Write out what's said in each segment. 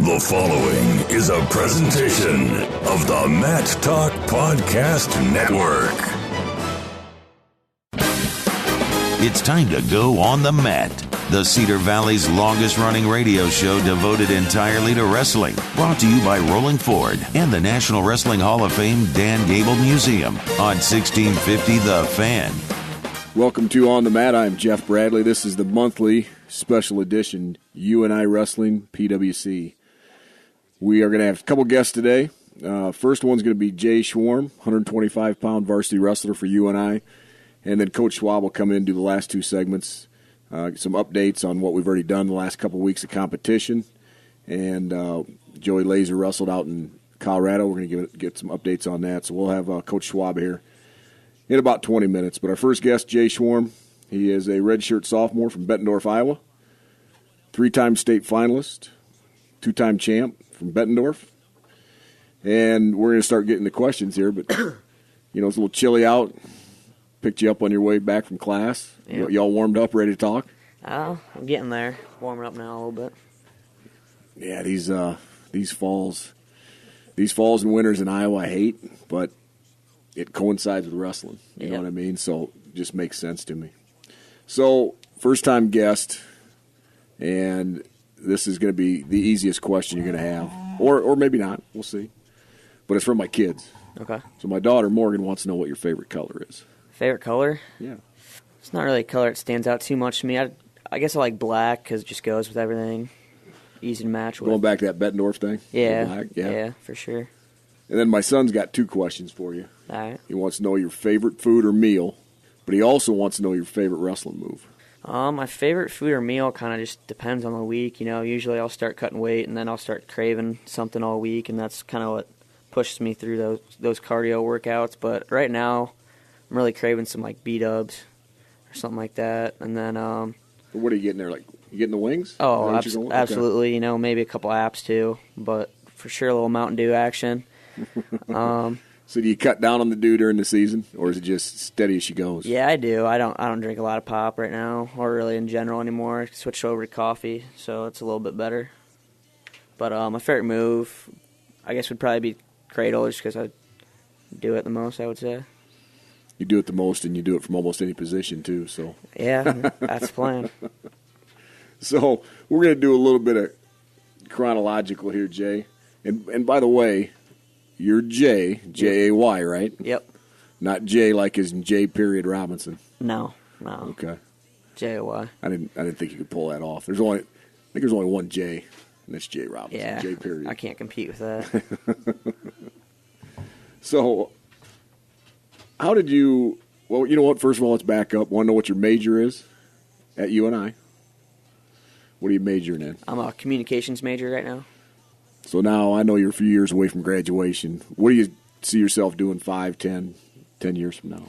The following is a presentation of the Mat Talk Podcast Network. It's time to go on the mat. The Cedar Valley's longest-running radio show devoted entirely to wrestling. Brought to you by Rolling Ford and the National Wrestling Hall of Fame Dan Gable Museum on 1650 The Fan. Welcome to On the Mat. I'm Jeff Bradley. This is the monthly special edition UNI Wrestling PWC. We are going to have a couple guests today. First one's going to be Jay Schwarm, 125-pound varsity wrestler for UNI. And then Coach Schwab will come in and do the last two segments. Some updates on what we've already done the last couple weeks of competition. And Joey Laser wrestled out in Colorado. We're going to get some updates on that. So we'll have Coach Schwab here in about 20 minutes. But our first guest, Jay Schwarm, he is a redshirt sophomore from Bettendorf, Iowa. 3-time state finalist, 2-time champ from Bettendorf. And we're going to start getting the questions here. But, it's a little chilly out. Picked you up on your way back from class. Yep. You all warmed up, ready to talk? I'm getting there. Warming up now a little bit. Yeah, these falls and winters in Iowa I hate, but it coincides with wrestling. You know what I mean? So it just makes sense to me. So, first-time guest, and this is going to be the easiest question you're going to have. Or maybe not. We'll see. But it's from my kids. Okay. So my daughter, Morgan, wants to know what your favorite color is. Favorite color? Yeah. It's not really a color that stands out too much to me. I guess I like black because it just goes with everything. Easy to match with. Going back to that Bettendorf thing? Yeah. Black? Yeah, for sure. And then my son's got two questions for you. All right. He wants to know your favorite food or meal, but he also wants to know your favorite wrestling move. My favorite food or meal kind of just depends on the week. Usually I'll start cutting weight and then I'll start craving something all week, and that's kind of what pushes me through those cardio workouts. But right now, I'm really craving some like B-dubs or something like that. And then what are you getting there? Like you getting the wings? Oh, absolutely. Okay. Maybe a couple apps too, but for sure a little Mountain Dew action. So do you cut down on the dew during the season, or is it just steady as she goes? Yeah, I do. I don't drink a lot of pop right now, or really in general anymore. I switched over to coffee, so it's a little bit better. But my favorite move, I guess, would probably be cradle, just because I do it the most, I would say. You do it the most, and you do it from almost any position, too. So yeah, that's the plan. So we're going to do a little bit of chronological here, Jay. And by the way, you're Jay, J-A-Y, right? Yep. Not Jay like as in J. Robinson. No. Okay. J-A-Y. I didn't think you could pull that off. I think there's only one J, and that's J. Robinson. Yeah. J. I can't compete with that. So, how did you? Well, you know what? First of all, let's back up. Want to know what your major is at UNI? What are you majoring in? I'm a communications major right now. So now I know you're a few years away from graduation. What do you see yourself doing 5, 10 years from now?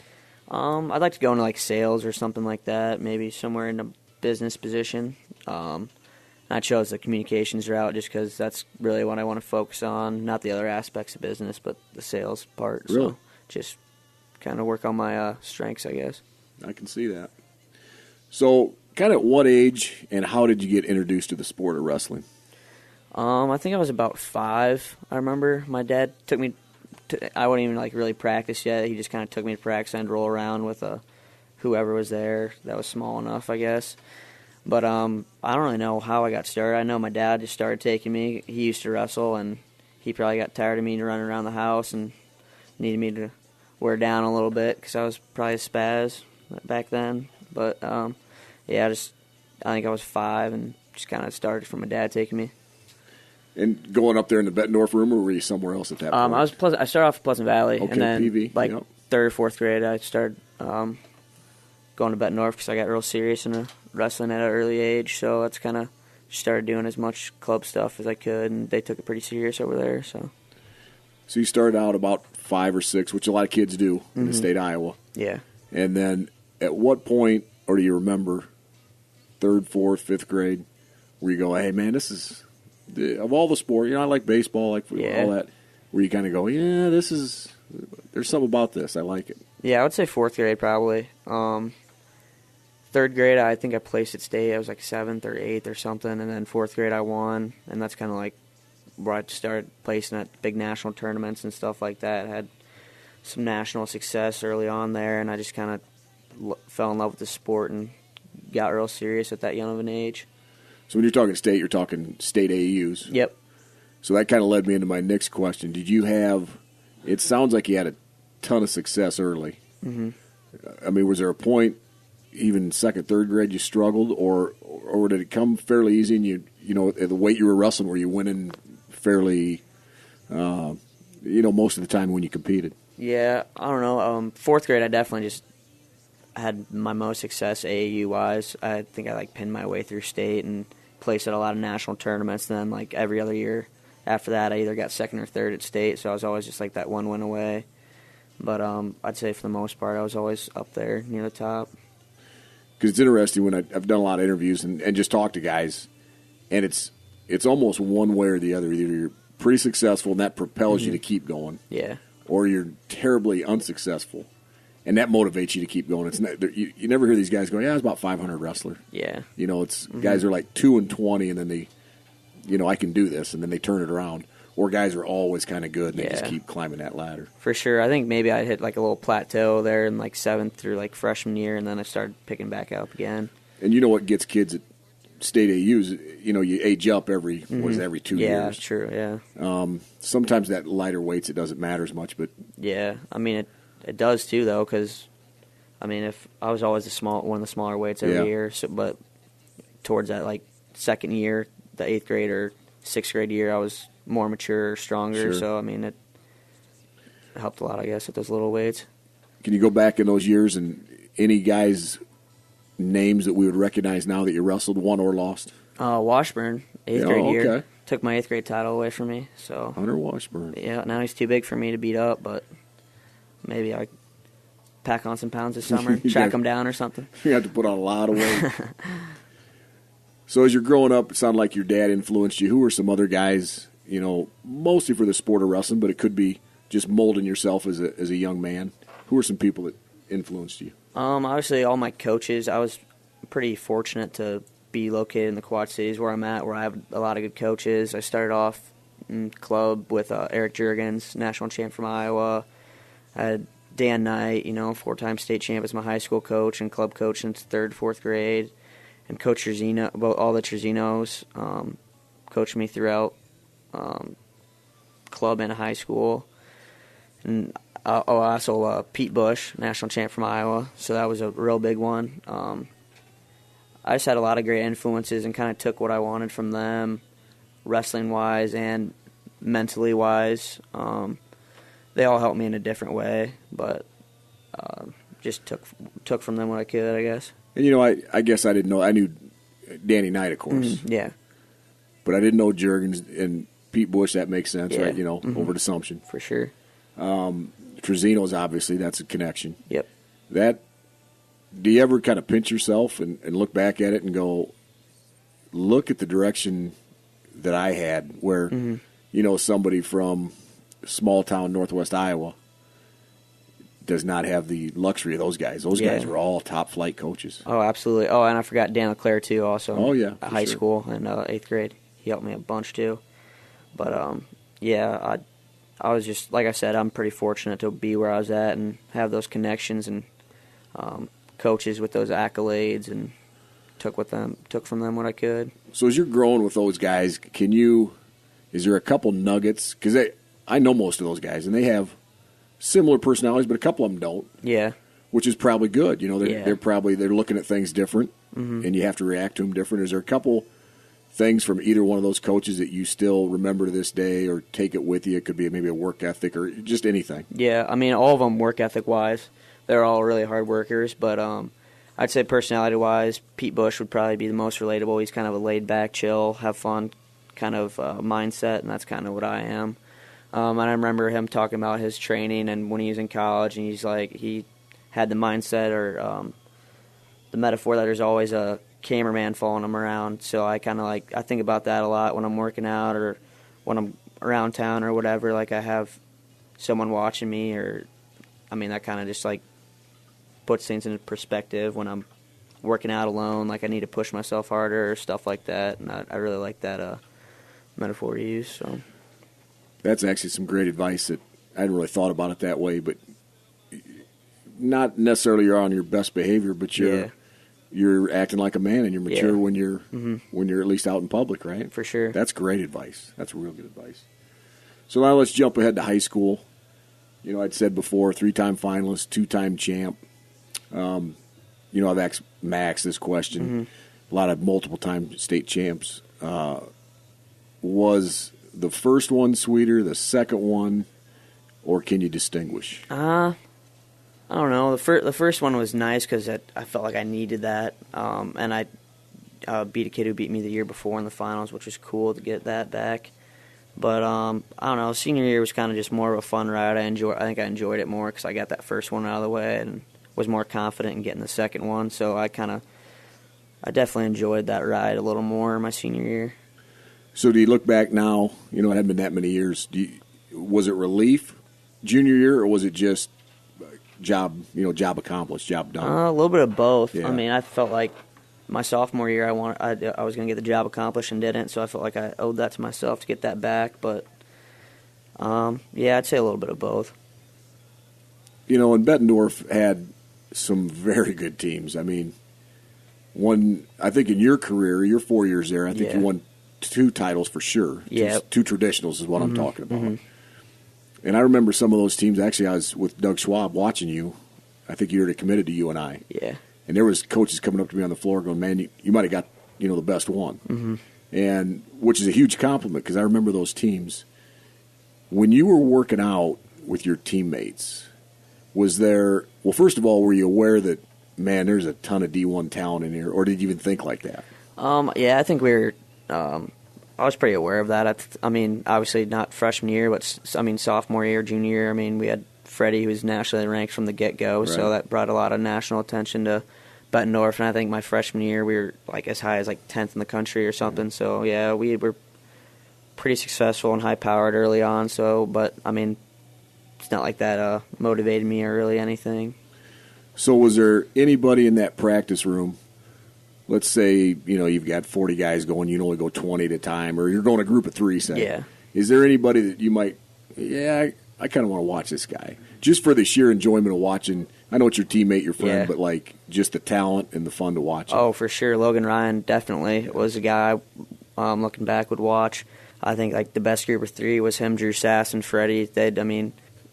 I'd like to go into like sales or something like that, maybe somewhere in a business position. I chose the communications route just because that's really what I want to focus on, not the other aspects of business, but the sales part. Really? So just kind of work on my strengths, I guess. I can see that. So kind of at what age and how did you get introduced to the sport of wrestling? I think I was about 5. I remember my dad took me I wouldn't even like really practice yet. He just kind of took me to practice and roll around with whoever was there that was small enough, I guess. But I don't really know how I got started. I know my dad just started taking me. He used to wrestle, and he probably got tired of me running around the house and needed me to wear down a little bit because I was probably a spaz back then. But yeah, I think I was 5 and just kind of started from my dad taking me. And going up there in the Bettendorf room, or were you somewhere else at that point? I started off in Pleasant Valley, okay, and then PV, 3rd or 4th grade, I started going to Bettendorf because I got real serious in wrestling at an early age. So that's kind of started doing as much club stuff as I could, and they took it pretty serious over there. So you started out about 5 or 6, which a lot of kids do in the state of Iowa. Yeah. And then at what point, or do you remember, 3rd, 4th, 5th grade, where you go, hey, man, this is... of all the sport, I like baseball, all that, where you kind of go, yeah, there's something about this. I like it. Yeah, I would say 4th grade probably. 3rd grade, I think I placed at state. I was like 7th or 8th or something, and then 4th grade I won, and that's kind of like where I started placing at big national tournaments and stuff like that. I had some national success early on there, and I just kind of fell in love with the sport and got real serious at that young of an age. So when you're talking state, you're talking state AAUs. Yep. So that kind of led me into my next question. Did you have, it sounds like you had a ton of success early. Mm-hmm. I mean, was there a point, even second, third grade, you struggled, or did it come fairly easy and you know, at the weight you were wrestling, were you winning fairly, most of the time when you competed? Yeah, I don't know. Fourth grade, I definitely just had my most success AAU-wise. I think I, pinned my way through state and placed at a lot of national tournaments. And then, every other year after that, I either got second or third at state, so I was always just, that one win away. But I'd say for the most part, I was always up there near the top. Because it's interesting when I've done a lot of interviews and just talked to guys, and it's almost one way or the other. Either you're pretty successful, and that propels you to keep going. Yeah. Or you're terribly unsuccessful, and that motivates you to keep going. It's not, you never hear these guys go, I was about 500 wrestler. Yeah. It's guys are 2-20, and then they, I can do this, and then they turn it around. Or guys are always kind of good, and they just keep climbing that ladder. For sure. I think maybe I hit a little plateau there in 7th through freshman year, and then I started picking back up again. And you know what gets kids at state AUs? You age up every every 2 years. Yeah, that's true. Yeah. Sometimes that lighter weights, it doesn't matter as much, but yeah, I mean it does too though, because if I was always one of the smaller weights every year, but towards that second year, the 8th grade or 6th grade year, I was more mature, stronger. Sure. So it helped a lot, I guess, at those little weights. Can you go back in those years and any guys' names that we would recognize now that you wrestled, won or lost? Washburn, 8th grade year. Okay. Took my 8th grade title away from me. So Hunter Washburn. Yeah, now he's too big for me to beat up, but maybe I pack on some pounds this summer, track him down or something. You have to put on a lot of weight. So as you're growing up, it sounded like your dad influenced you. Who were some other guys, mostly for the sport of wrestling, but it could be just molding yourself as a young man? Who were some people that influenced you? Obviously, all my coaches. I was pretty fortunate to be located in the Quad Cities where I'm at, where I have a lot of good coaches. I started off in club with Eric Juergens, national champ from Iowa. I had Dan Knight, 4-time state champ as my high school coach and club coach since 3rd, 4th grade. And Coach Terzino, all the Terzinos, coached me throughout club and high school. And also Pete Bush, national champ from Iowa, so that was a real big one. I just had a lot of great influences and kind of took what I wanted from them, wrestling-wise and mentally-wise. They all helped me in a different way, but just took from them what I could, I guess. And, I guess I didn't know. I knew Danny Knight, of course. Yeah. But I didn't know Juergens and Pete Bush. That makes sense, right? Over assumption. For sure. Terzino's, obviously, that's a connection. Yep. Do you ever kind of pinch yourself and look back at it and go, look at the direction that I had where, somebody from small-town northwest Iowa does not have the luxury of those guys. Those guys were all top-flight coaches. Oh, absolutely. Oh, and I forgot Dan LeClaire, too, also. Oh, yeah. At high school and 8th grade. He helped me a bunch, too. But, I was just, like I said, I'm pretty fortunate to be where I was at and have those connections and coaches with those accolades, and took from them what I could. So as you're growing with those guys, is there a couple nuggets? Because I know most of those guys, and they have similar personalities, but a couple of them don't. Yeah. Which is probably good. They're looking at things different, and you have to react to them different. Is there a couple things from either one of those coaches that you still remember to this day or take it with you? It could be maybe a work ethic or just anything. Yeah, all of them work ethic-wise. They're all really hard workers, but I'd say personality-wise, Pete Bush would probably be the most relatable. He's kind of a laid-back, chill, have fun kind of mindset, and that's kind of what I am. And I remember him talking about his training and when he was in college, and he had the mindset or the metaphor that there's always a cameraman following him around. So I kind of I think about that a lot when I'm working out or when I'm around town or whatever. I have someone watching me, or that kind of just puts things into perspective when I'm working out alone. I need to push myself harder or stuff like that. And I really like that metaphor to use. So that's actually some great advice that I hadn't really thought about it that way, but not necessarily you're on your best behavior, but you're acting like a man and you're mature when you're at least out in public, right? For sure. That's great advice. That's real good advice. So now let's jump ahead to high school. You know, I'd said before, 3-time finalist, 2-time champ. You know, I've asked Max this question. A lot of multiple-time state champs. Was the first one sweeter, the second one, or can you distinguish? I don't know. The first one was nice because I felt like I needed that, and I beat a kid who beat me the year before in the finals, which was cool to get that back. But I don't know. Senior year was kind of just more of a fun ride. I think I enjoyed it more because I got that first one out of the way and was more confident in getting the second one. So I definitely enjoyed that ride a little more my senior year. So do you look back now? You know, it hadn't been that many years. Was it relief junior year, or was it just job accomplished, job done? A little bit of both. Yeah. I mean, I felt like my sophomore year, I was going to get the job accomplished and didn't, so I felt like I owed that to myself to get that back. But yeah, I'd say a little bit of both. You know, and Bettendorf had some very good teams. I mean, I think in your career, your 4 years there, I think you won 2 titles for sure. Yeah, 2 traditionals is what I'm talking about. And I remember some of those teams. Actually, I was with Doug Schwab watching you. I think you already committed to UNI. Yeah. And there was coaches coming up to me on the floor going, man, you might have got, the best one. And which is a huge compliment because I remember those teams. When you were working out with your teammates, was there, well, first of all, were you aware that, man, there's a ton of D1 talent in here, or did you even think like that? Yeah, I think we were I was pretty aware of that. I mean, obviously not freshman year, but sophomore year, junior year. I mean, we had Freddie, who was nationally ranked from the get-go, so that brought a lot of national attention to Bettendorf. And I think my freshman year, we were like as high as like 10th in the country or something. So yeah, we were pretty successful and high-powered early on. So, but I mean, it's not like that motivated me or really anything. So, was there anybody in that practice room? Let's say, you've got 40 guys going, you only go 20 at a time, or you're going a group of 3, say. Yeah. Is there anybody that you might, I kind of want to watch this guy, just for the sheer enjoyment of watching? I know it's your teammate, your friend, but like just the talent and the fun to watch. Oh, for sure. Logan Ryan definitely was a guy looking back would watch. I think like the best group of 3 was him, Drew Sass, and Freddie.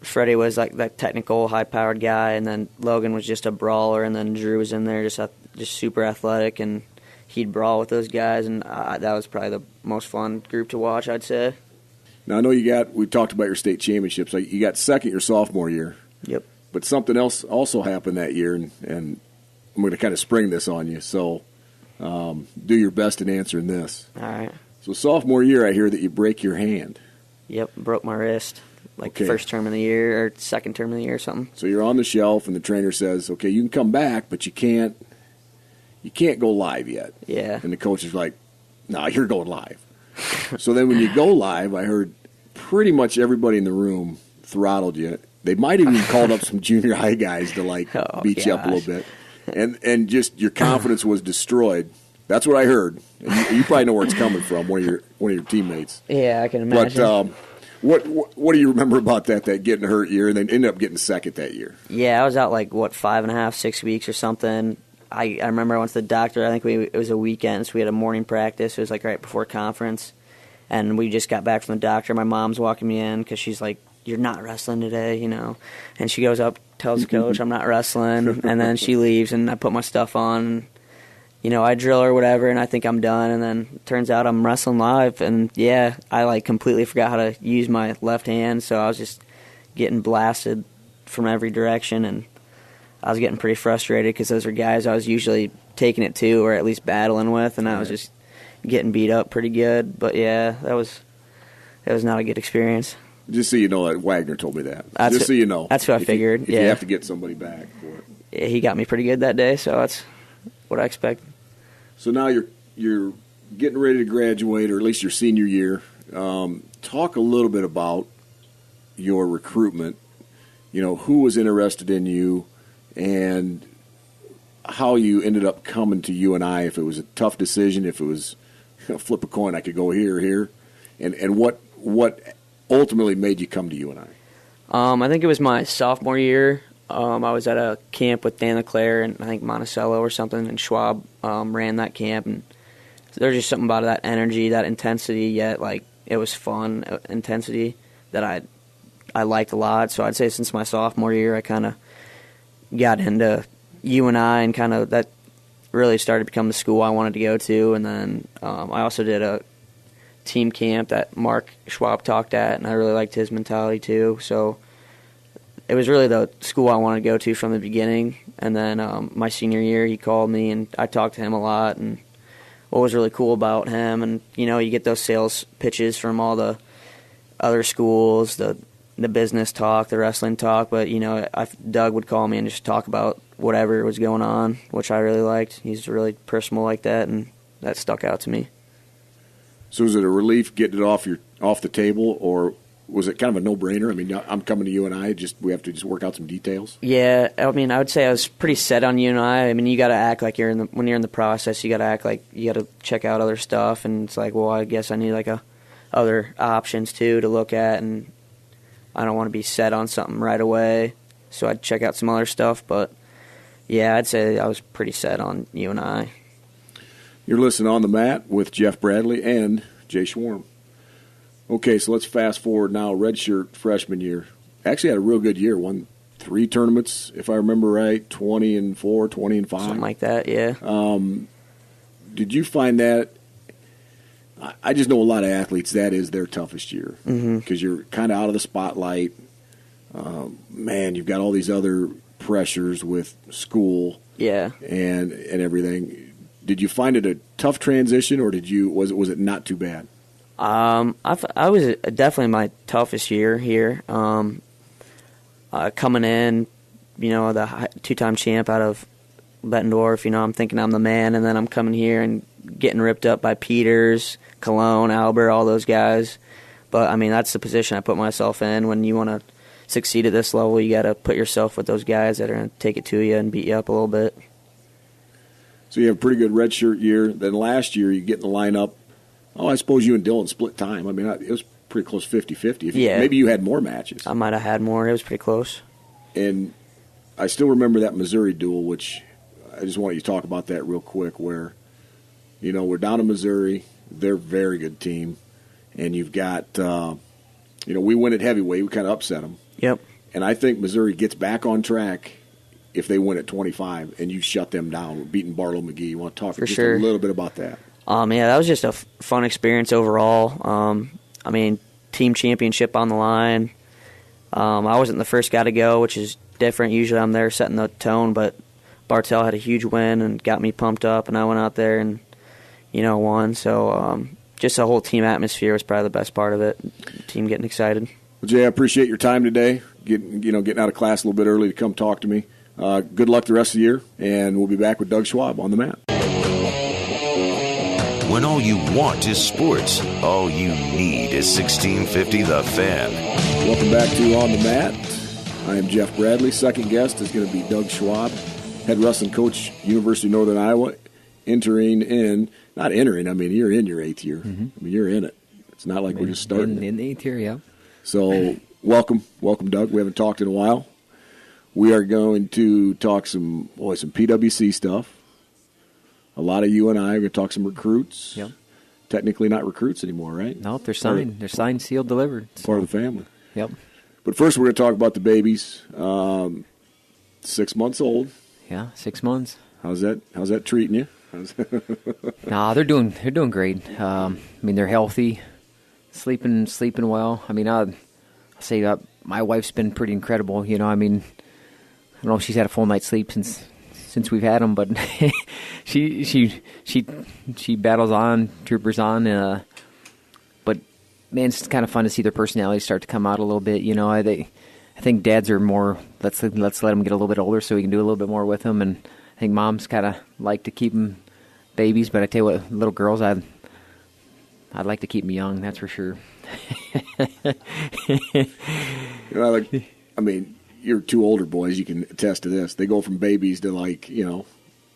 Freddie was like that technical, high-powered guy, and then Logan was just a brawler, and then Drew was in there just super athletic, and he'd brawl with those guys, and that was probably the most fun group to watch, I'd say. Now, I know we talked about your state championships. You got second your sophomore year. Yep. But something else also happened that year, and I'm going to kind of spring this on you, so do your best in answering this. All right. So sophomore year, I hear that you break your hand. Yep, broke my wrist. First term of the year or second term of the year or something. So you're on the shelf, and the trainer says, okay, you can come back, but you can't go live yet. Yeah. And the coach is like, no, you're going live. So then when you go live, I heard pretty much everybody in the room throttled you. They might have even called up some junior high guys to beat you up a little bit. And just your confidence was destroyed. That's what I heard. And you probably know where it's coming from, one of your teammates. Yeah, I can imagine. But what do you remember about that getting hurt year and then ended up getting second that year? Yeah, I was out 5.5, 6 weeks or something. I remember I went to the doctor. I think it was a weekend, so we had a morning practice. It was right before conference. And we just got back from the doctor. My mom's walking me in because she's like, you're not wrestling today, And she goes up, tells the coach I'm not wrestling, and then she leaves, and I put my stuff on. I drill or whatever, and I think I'm done, and then it turns out I'm wrestling live, and yeah, I completely forgot how to use my left hand, so I was just getting blasted from every direction, and I was getting pretty frustrated because those are guys I was usually taking it to or at least battling with, and I was just getting beat up pretty good. But yeah, that was not a good experience. Just so you know, that Wagner told me that. Just so you know. That's what I figured. If you have to get somebody back for it. Yeah, he got me pretty good that day, so that's what I expect. So now you're getting ready to graduate, or at least your senior year. Talk a little bit about your recruitment. Who was interested in you, and how you ended up coming to UNI. If it was a tough decision, if it was flip a coin, I could go here or here. And what ultimately made you come to UNI? I think it was my sophomore year. I was at a camp with Dan LeClaire and I think Monticello or something, and Schwab ran that camp. And there's just something about that energy, that intensity, yet like it was fun intensity that I liked a lot. So I'd say since my sophomore year, I kind of got into UNI and kind of that really started to become the school I wanted to go to. And then I also did a team camp that Mark Schwab talked at, and I really liked his mentality too. So it was really the school I wanted to go to from the beginning. And then my senior year, he called me, and I talked to him a lot. And what was really cool about him, and you get those sales pitches from all the other schools, the business talk, the wrestling talk, but Doug would call me and just talk about whatever was going on, which I really liked. He's really personal like that, and that stuck out to me. So was it a relief getting it off the table, or was it kind of a no-brainer? I mean, I'm coming to UNI, we have to work out some details? Yeah, I mean, I would say I was pretty set on UNI. I mean, you got to act like when you're in the process, you got to act like you got to check out other stuff, and it's like, well, I guess I need like other options too to look at, and I don't want to be set on something right away, so I'd check out some other stuff. But yeah, I'd say I was pretty set on UNI. You're listening On the Mat with Jeff Bradley and Jay Schwarm. Okay, so let's fast forward now. Redshirt freshman year. Actually had a real good year. Won 3 tournaments, if I remember right, 20-4, 20-5. Something like that, yeah. Did you find that? I just know a lot of athletes, that is their toughest year. Because you're kind of out of the spotlight. Man, you've got all these other pressures with school and everything. Did you find it a tough transition, or was it not too bad? I was definitely my toughest year here. Coming in, the 2-time champ out of Bettendorf, I'm thinking I'm the man, and then I'm coming here and getting ripped up by Peters, Cologne, Albert, all those guys. But, I mean, that's the position I put myself in. When you want to succeed at this level, you got to put yourself with those guys that are going to take it to you and beat you up a little bit. So you have a pretty good redshirt year. Then last year you get in the lineup. Oh, I suppose you and Dylan split time. I mean, it was pretty close 50-50. Maybe you had more matches. I might have had more. It was pretty close. And I still remember that Missouri duel, which I just want you to talk about that real quick, where, we're down in Missouri. They're a very good team. And you've got, we win at heavyweight. We kind of upset them. Yep. And I think Missouri gets back on track if they win at 25 and you shut them down, beating Barlow McGee. You want to talk just a little bit about that? Yeah, that was just a fun experience overall. I mean, team championship on the line. I wasn't the first guy to go, which is different. Usually I'm there setting the tone, but Bartell had a huge win and got me pumped up, and I went out there and, won. So just the whole team atmosphere was probably the best part of it, team getting excited. Well, Jay, I appreciate your time today, getting out of class a little bit early to come talk to me. Good luck the rest of the year, and we'll be back with Doug Schwab on the mat. When all you want is sports, all you need is 1650 The Fan. Welcome back to On the Mat. I am Jeff Bradley. Second guest is going to be Doug Schwab, head wrestling coach, University of Northern Iowa, not entering, I mean, you're in your 8th year. Mm-hmm. I mean, you're in it. It's not like we're just starting. In the 8th year, yeah. So, welcome, Doug. We haven't talked in a while. We are going to talk some PWC stuff. A lot of UNI. We're going to talk some recruits. Yep. Technically not recruits anymore, right? No, they're signed. They're signed, sealed, delivered. Part of the family. Yep. But first we're going to talk about the babies. 6 months old. Yeah, 6 months. How's that treating you? Nah, they're doing great. I mean, they're healthy, sleeping well. I mean, I'll say my wife's been pretty incredible. I mean, I don't know if she's had a full night's sleep since we've had them, but she battles on, troopers on. But man, it's kind of fun to see their personalities start to come out a little bit. I think dads are more let's let them get a little bit older so we can do a little bit more with them, and I think moms kind of like to keep them babies. But I tell you what, little girls, I'd like to keep them young. That's for sure. You're 2 older boys. You can attest to this. They go from babies to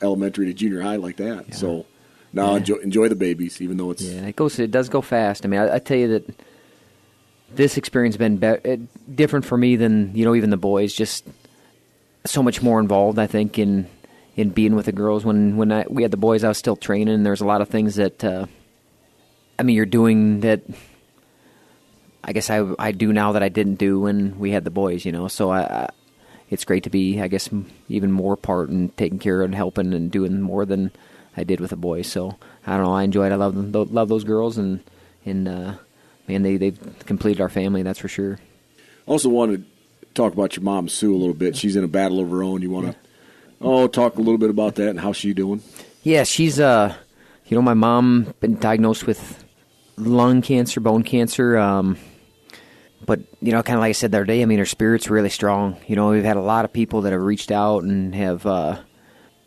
elementary to junior high like that. Yeah. So No, enjoy the babies, even though it's... Yeah, it does go fast. I mean, I tell you that this experience has been different for me than, even the boys. Just so much more involved, I think, in being with the girls. When we had the boys, I was still training. There's a lot of things that, you're doing that I guess I do now that I didn't do when we had the boys, So it's great to be, I guess, even more part and taking care and helping and doing more than I did with the boys. So I don't know. I enjoy it. I love them. Love those girls, and man, they've completed our family. That's for sure. Also wanted to talk about your mom, Sue, a little bit. She's in a battle of her own. You want to talk a little bit about that and how's she doing? Yeah, she's my mom been diagnosed with lung cancer, bone cancer. But kind of like I said the other day, her spirit's really strong. We've had a lot of people that have reached out and have.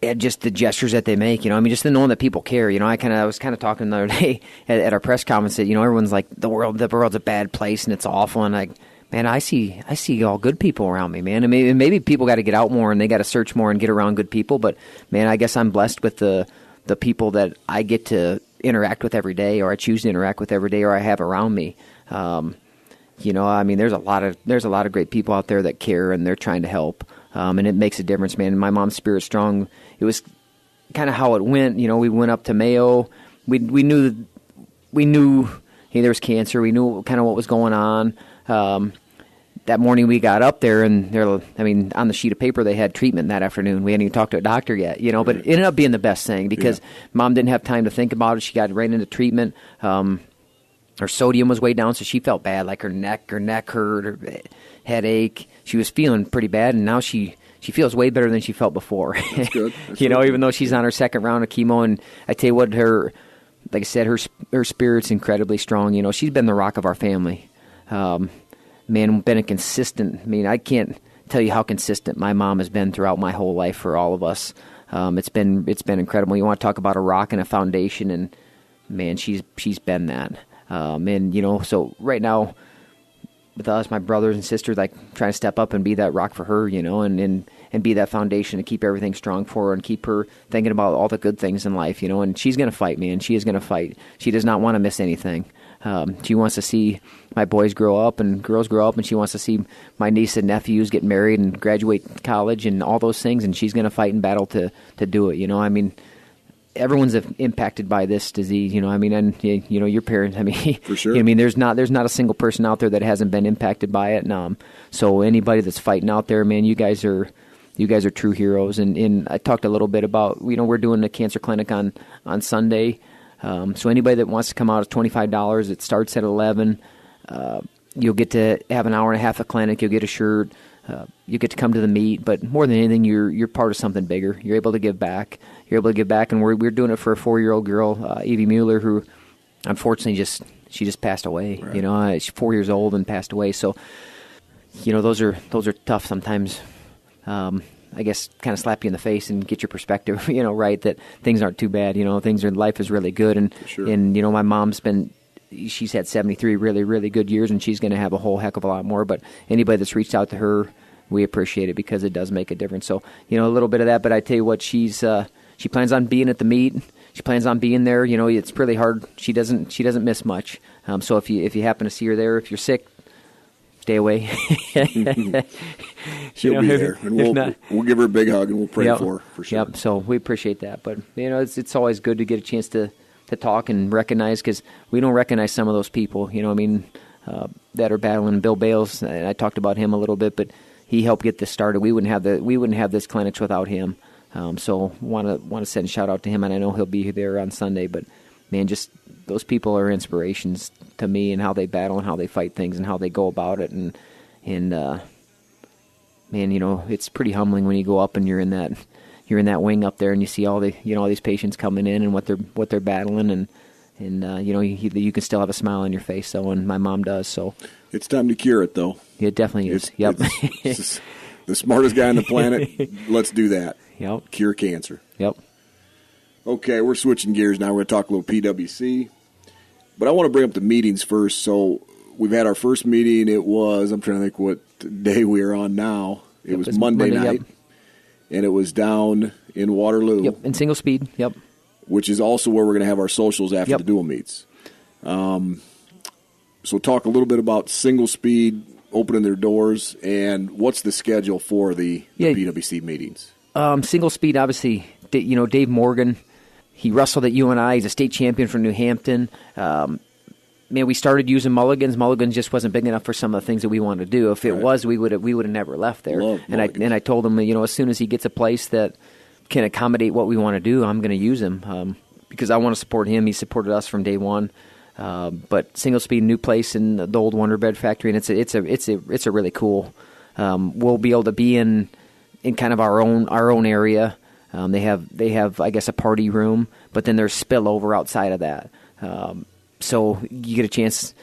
And just the gestures that they make, just the knowing that people care. I was kind of talking the other day at our press conference that, everyone's like the world's a bad place and it's awful. And man, I see all good people around me, man. Maybe people got to get out more and they got to search more and get around good people. But man, I guess I'm blessed with the people that I get to interact with every day, or I choose to interact with every day, or I have around me. There's a lot of great people out there that care and they're trying to help. And it makes a difference, man. My mom's spirit's strong. It was kind of how it went. We went up to Mayo. We knew hey, there was cancer. We knew kind of what was going on. That morning we got up there, and on the sheet of paper they had treatment that afternoon. We hadn't even talked to a doctor yet, but it ended up being the best thing because Mom didn't have time to think about it. She got right into treatment. Her sodium was way down, so she felt bad, like her neck hurt, her headache. She was feeling pretty bad, and now she feels way better than she felt before. That's good. Even though she's on her second round of chemo, and I tell you what, like I said, her spirit's incredibly strong. She's been the rock of our family. Man, been a consistent. I can't tell you how consistent my mom has been throughout my whole life for all of us. It's been incredible. You want to talk about a rock and a foundation, and man, she's been that. So right now, with us, my brothers and sisters, like trying to step up and be that rock for her, and be that foundation to keep everything strong for her and keep her thinking about all the good things in life, and she's going to fight, man. She is going to fight. She does not want to miss anything. She wants to see my boys grow up and girls grow up, and she wants to see my niece and nephews get married and graduate college and all those things, and she's going to fight and battle to do it, everyone's impacted by this disease, and your parents, for sure. There's not a single person out there that hasn't been impacted by it. And, so anybody that's fighting out there, man, you guys are true heroes. And I talked a little bit about, we're doing a cancer clinic on Sunday. So anybody that wants to come out, it's $25. It starts at 11. You'll get to have an hour and a half of clinic. You'll get a shirt. You get to come to the meet, but more than anything, you're part of something bigger. You're able to give back. And we're doing it for a 4-year-old girl, Evie Mueller, who unfortunately she just passed away. Right. She's 4 years old and passed away. So, those are tough sometimes. I guess kind of slap you in the face and get your perspective, right, that things aren't too bad. Life is really good. And sure. And my mom's she's had 73 really, really good years, and she's going to have a whole heck of a lot more. But anybody that's reached out to her, we appreciate it because it does make a difference. So, a little bit of that. But I tell you what, she plans on being at the meet. She plans on being there. It's really hard. She doesn't miss much. So if you happen to see her there, if you're sick, stay away. She'll be there, and we'll give her a big hug and we'll pray for her for sure. Yep. So we appreciate that. But it's always good to get a chance to talk and recognize, because we don't recognize some of those people. That are battling. Bill Bales, and I talked about him a little bit, but he helped get this started. We wouldn't have this clinics without him. So want to send a shout out to him, and I know he'll be there on Sunday. But man, just those people are inspirations to me, and how they battle and how they fight things and how they go about it. And man, it's pretty humbling when you go up and you're in that wing up there and you see all these patients coming in and what they're battling, and you can still have a smile on your face. So, and my mom does. So it's time to cure it, though. It definitely is. Yep. It's the smartest guy on the planet. Let's do that. Yep. Cure cancer. Yep. Okay, we're switching gears now. We're going to talk a little PWC. But I want to bring up the meetings first. So we've had our first meeting. It was, I'm trying to think what day we are on now. It was Monday night. Yep. And it was down in Waterloo. Yep, in single speed. Yep. which is also where we're going to have our socials after the dual meets. So talk a little bit about single speed opening their doors, and what's the schedule for the PWC meetings? Single speed, obviously, Dave Morgan, he wrestled at UNI. He's a state champion for New Hampton. We started using mulligans. Mulligans just wasn't big enough for some of the things that we wanted to do. If it was, we would have never left there. And I told him, as soon as he gets a place that can accommodate what we want to do, I'm going to use him because I want to support him. He supported us from day one. But single speed, new place in the old Wonder Bread factory, and it's a really cool. We'll be able to be in kind of our own area. They have I guess a party room, but then there's spillover outside of that. So you get a chance.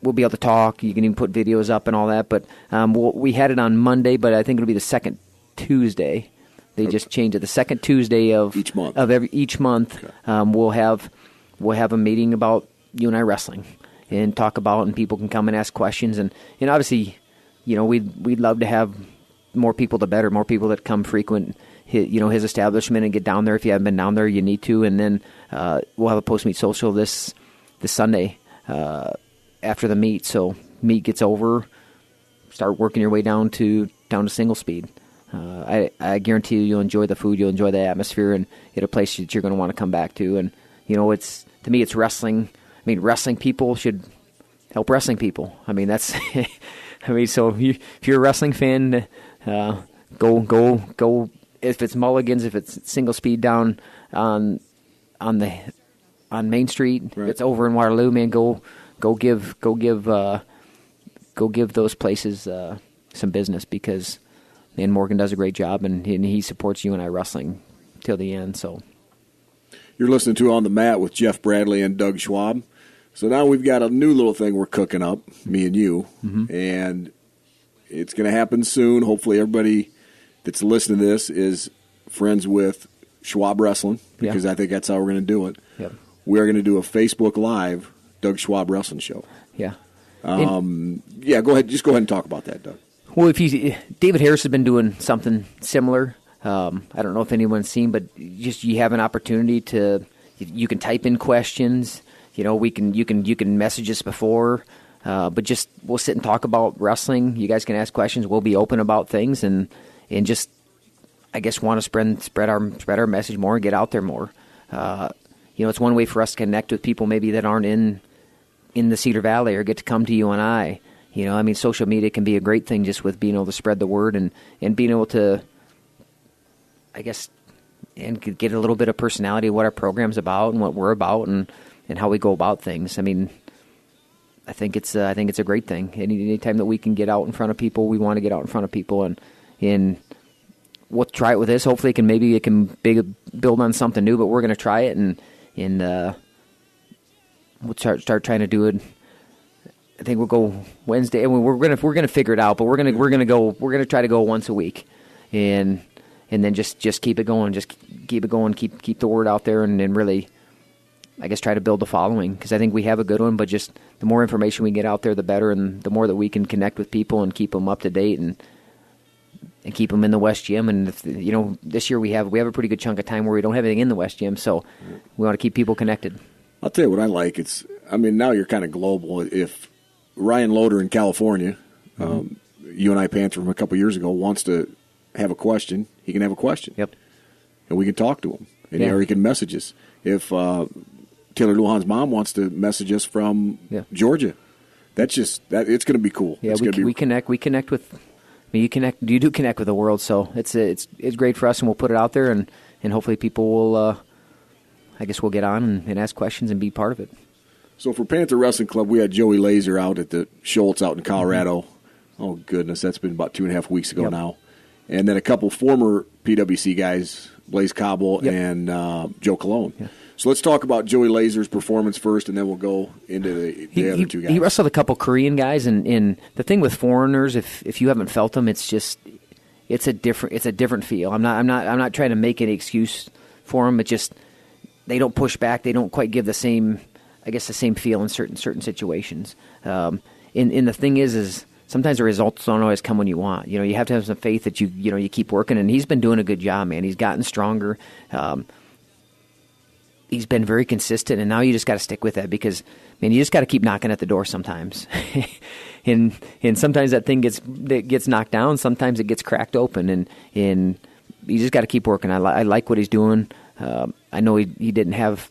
We'll be able to talk. You can even put videos up and all that. But we had it on Monday, but I think it'll be the second Tuesday. They just changed it. The second Tuesday of each month. Each month, okay. We'll have a meeting about UNI wrestling and talk about, and people can come and ask questions. And obviously, we'd love to have more people, the better. More people that come frequent his establishment and get down there. If you haven't been down there, you need to. And then we'll have a post meet social this Sunday after the meet. So meet gets over, start working your way down to single speed. I guarantee you'll enjoy the food, you'll enjoy the atmosphere, and it's a place that you're going to want to come back to. And to me, it's wrestling. I mean, wrestling people should help wrestling people. I mean, that's. So if you're a wrestling fan, go. If it's mulligans, if it's single speed down on Main Street, right. If it's over in Waterloo, man, go give those places some business, because man, Morgan does a great job, and he supports UNI wrestling till the end. So you're listening to On the Mat with Jeff Bradley and Doug Schwab. So now we've got a new little thing we're cooking up, me and you, and it's going to happen soon. Hopefully everybody that's listening to this is friends with Schwab Wrestling, because I think that's how we're going to do it. Yep. We're going to do a Facebook Live Doug Schwab Wrestling Show. Yeah. Go ahead. Just go ahead and talk about that, Doug. Well, David Harris has been doing something similar. I don't know if anyone's seen, but just you have an opportunity to, you can type in questions. You can message us before, but just we'll sit and talk about wrestling. You guys can ask questions. We'll be open about things, and just I guess want to spread our message more and get out there more. It's one way for us to connect with people maybe that aren't in the Cedar Valley or get to come to UNI. Social media can be a great thing just with being able to spread the word and being able to, I guess, and get a little bit of personality of what our program's about and what we're about and how we go about things. I think it's a great thing. Anytime that we can get out in front of people, we want to get out in front of people, and we'll try it with this. Hopefully, it can build on something new. But we're going to try it, and we'll start trying to do it. I think we'll go Wednesday. We're gonna figure it out, but we're gonna try to go once a week, and then just keep it going, keep the word out there, and then really, I guess, try to build a following, because I think we have a good one. But just the more information we get out there, the better, and the more that we can connect with people and keep them up to date and keep them in the West Gym. And this year we have a pretty good chunk of time where we don't have anything in the West Gym, so we want to keep people connected. I'll tell you what I like. Now you're kind of global. If Ryan Loader in California, UNI Panther from a couple years ago, wants to have a question, he can have a question. Yep. And we can talk to him. Or he can message us. If Taylor Lujan's mom wants to message us from Georgia, it's going to be cool. Yeah, we connect with. You do connect with the world, so it's great for us, and we'll put it out there, and hopefully people will. I guess we'll get on and ask questions and be part of it. So for Panther Wrestling Club, we had Joey Laser out at the Schultz out in Colorado. Oh, goodness, that's been about 2.5 weeks ago now. And then a couple former PWC guys, Blaze Cobble and Joe Colon. Yeah. So let's talk about Joey Laser's performance first, and then we'll go into the other two guys. He wrestled a couple Korean guys, and the thing with foreigners, if you haven't felt them, it's a different feel. I'm not trying to make any excuse for them. It just, they don't push back. They don't quite give the same feel in certain situations. And the thing is sometimes the results don't always come when you want. You have to have some faith that you keep working, and he's been doing a good job, man. He's gotten stronger. he's been very consistent, and now you just got to stick with that because, man, you just got to keep knocking at the door sometimes. and sometimes that thing gets knocked down, sometimes it gets cracked open, and you just got to keep working. I like what he's doing. I know he didn't have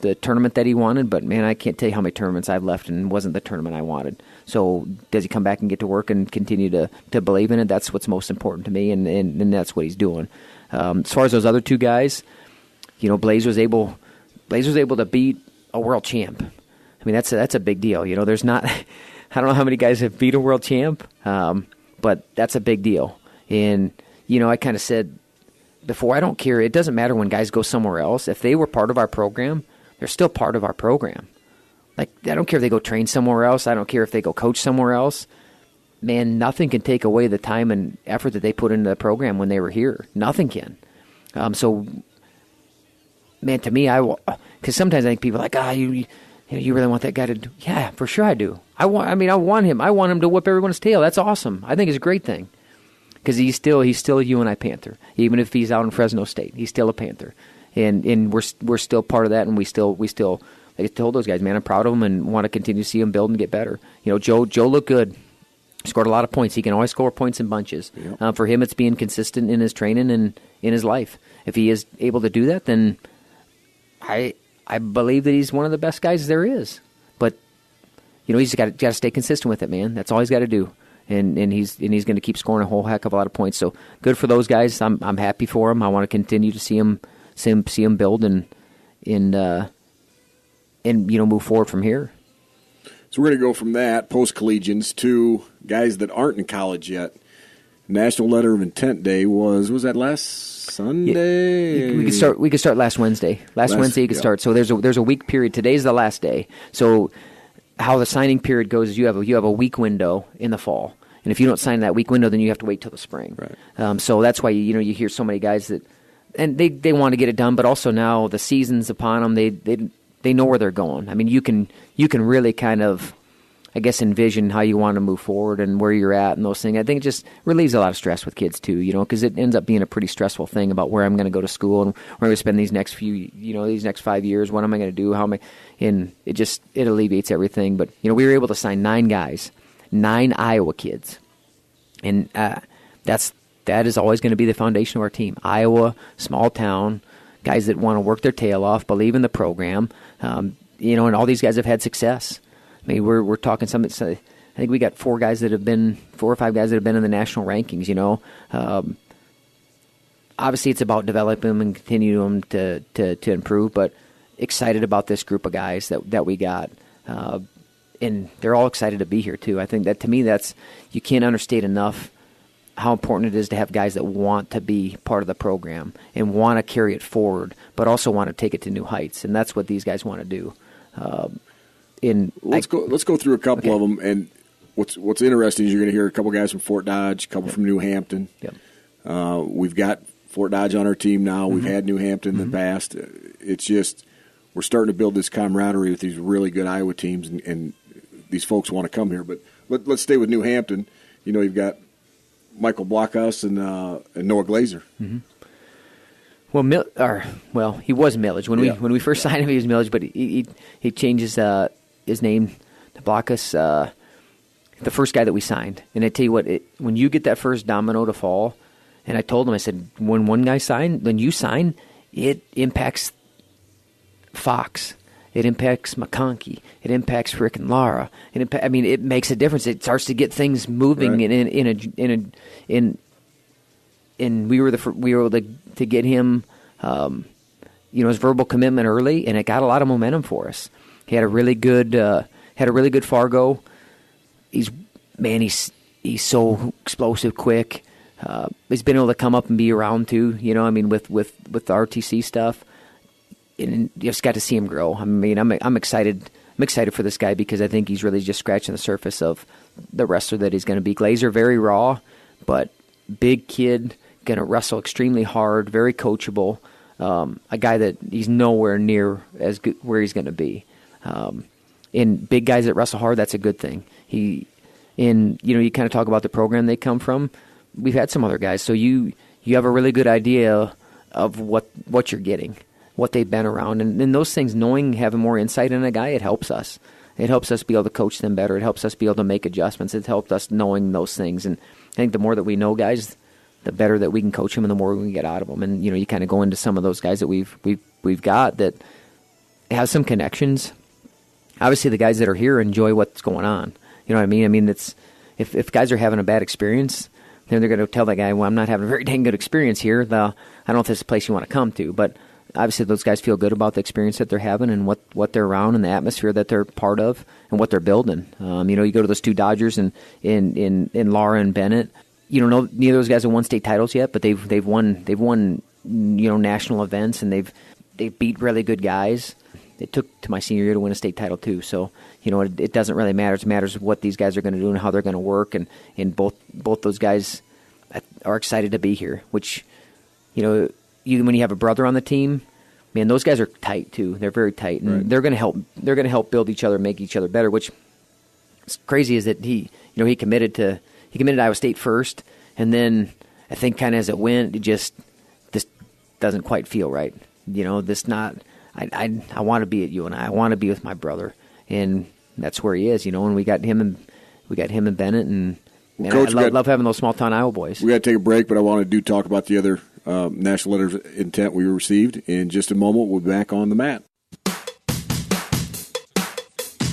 the tournament that he wanted, but, man, I can't tell you how many tournaments I've left and it wasn't the tournament I wanted. So does he come back and get to work and continue to believe in it? That's what's most important to me, and that's what he's doing. As far as those other two guys, you know, Blaze was able to beat a world champ. I mean, that's a big deal. You know, there's not, I don't know how many guys have beat a world champ, but that's a big deal. And, you know, I kind of said before, I don't care. It doesn't matter when guys go somewhere else. If they were part of our program, they're still part of our program. Like, I don't care if they go train somewhere else. I don't care if they go coach somewhere else. Man, nothing can take away the time and effort that they put into the program when they were here. Nothing can. So, man, to me, because sometimes I think people are like, you really want that guy to do? Yeah, for sure I do. I want him. I want him to whip everyone's tail. That's awesome. I think it's a great thing because he's still a UNI Panther. Even if he's out in Fresno State, he's still a Panther, and we're still part of that. And we still. Like I told those guys, man, I'm proud of them and want to continue to see them build and get better. You know, Joe looked good. Scored a lot of points. He can always score points in bunches. Yep. For him, it's being consistent in his training and in his life. If he is able to do that, then I believe that he's one of the best guys there is. But, you know, he's got to stay consistent with it, man. That's all he's got to do. And he's going to keep scoring a whole heck of a lot of points. So good for those guys. I'm happy for him. I want to continue to see him build and you know, move forward from here. So we're going to go from that, post-collegians, to guys that aren't in college yet. National Letter of Intent Day was that last Sunday? Yeah, we could start last Wednesday. Last Wednesday you could start. So there's a week period. Today's the last day. So how the signing period goes is you have a week window in the fall. And if you don't sign that week window, then you have to wait till the spring. Right. So that's why you hear so many guys that, and they want to get it done, but also now the season's upon them. They know where they're going. I mean, you can really kind of, I guess, envision how you want to move forward and where you're at and those things. I think it just relieves a lot of stress with kids too, you know, because it ends up being a pretty stressful thing about where I'm going to go to school and where I'm going to spend these next 5 years. What am I going to do? And it alleviates everything. But, you know, we were able to sign 9 guys, 9 Iowa kids. And that is always going to be the foundation of our team. Iowa, small town, guys that want to work their tail off, believe in the program, you know, and all these guys have had success. I mean, we're talking I think we got 4 or 5 guys that have been in the national rankings, you know. Obviously, it's about developing them and continuing them to improve, but excited about this group of guys that we got. And they're all excited to be here, too. I think that, to me, you can't understate enough how important it is to have guys that want to be part of the program and want to carry it forward, but also want to take it to new heights. And that's what these guys want to do. Let's go through a couple of them. And what's interesting is you're going to hear a couple guys from Fort Dodge, a couple from New Hampton. Yep. We've got Fort Dodge on our team now. We've had New Hampton in the past. It's just we're starting to build this camaraderie with these really good Iowa teams, and these folks want to come here. But let's stay with New Hampton. You know, you've got Michael Blockhouse and Noah Glazer. Mm-hmm. Well, he was Millage when we first signed him. He was Millage, but he changed his name to Blockhouse. The first guy that we signed, and I tell you what, when you get that first domino to fall, and I told him, I said, when one guy when you sign, it impacts Fox. It impacts McConkey. It impacts Rick and Lara. It makes a difference. It starts to get things moving. Right. And we were able to get him, his verbal commitment early, and it got a lot of momentum for us. He had a really good Fargo. He's so explosive, quick. He's been able to come up and be around too. You know, I mean, with the RTC stuff. And you just got to see him grow. I mean, I'm excited. I'm excited for this guy because I think he's really just scratching the surface of the wrestler that he's going to be. Glazer, very raw, but big kid, going to wrestle extremely hard, very coachable. A guy that he's nowhere near as good where he's going to be. And big guys that wrestle hard, that's a good thing. You kind of talk about the program they come from. We've had some other guys, so you have a really good idea of what you're getting. what they've been around. And those things, having more insight in a guy, it helps us. It helps us be able to coach them better. It helps us be able to make adjustments. It helps us knowing those things. And I think the more that we know guys, the better that we can coach them and the more we can get out of them. And, you kind of go into some of those guys that we've got that have some connections. Obviously, the guys that are here enjoy what's going on. You know what I mean? I mean, it's if guys are having a bad experience, then they're going to tell that guy, well, I'm not having a very dang good experience here. I don't know if this is a place you want to come to. But obviously, those guys feel good about the experience that they're having and what they're around and the atmosphere that they're part of and what they're building. You go to those two Dodgers in Laura and Bennett. Neither of those guys have won state titles yet, but they've won national events and they've beat really good guys. It took to my senior year to win a state title too. So it doesn't really matter. It matters what these guys are going to do and how they're going to work. And both those guys are excited to be here. Which when you have a brother on the team, man, those guys are tight too. They're very tight, and right. They're going to help. They're going to help build each other, make each other better. Which is crazy is that he committed to Iowa State first, and then I think kind of as it went, this doesn't quite feel right. I want to be at UNI. I want to be with my brother, and that's where he is. And we got him and Bennett, and Well, Coach, I love having those small town Iowa boys. We got to take a break, but I want to talk about the other national letters of intent we received. In just a moment, we'll be back on the mat.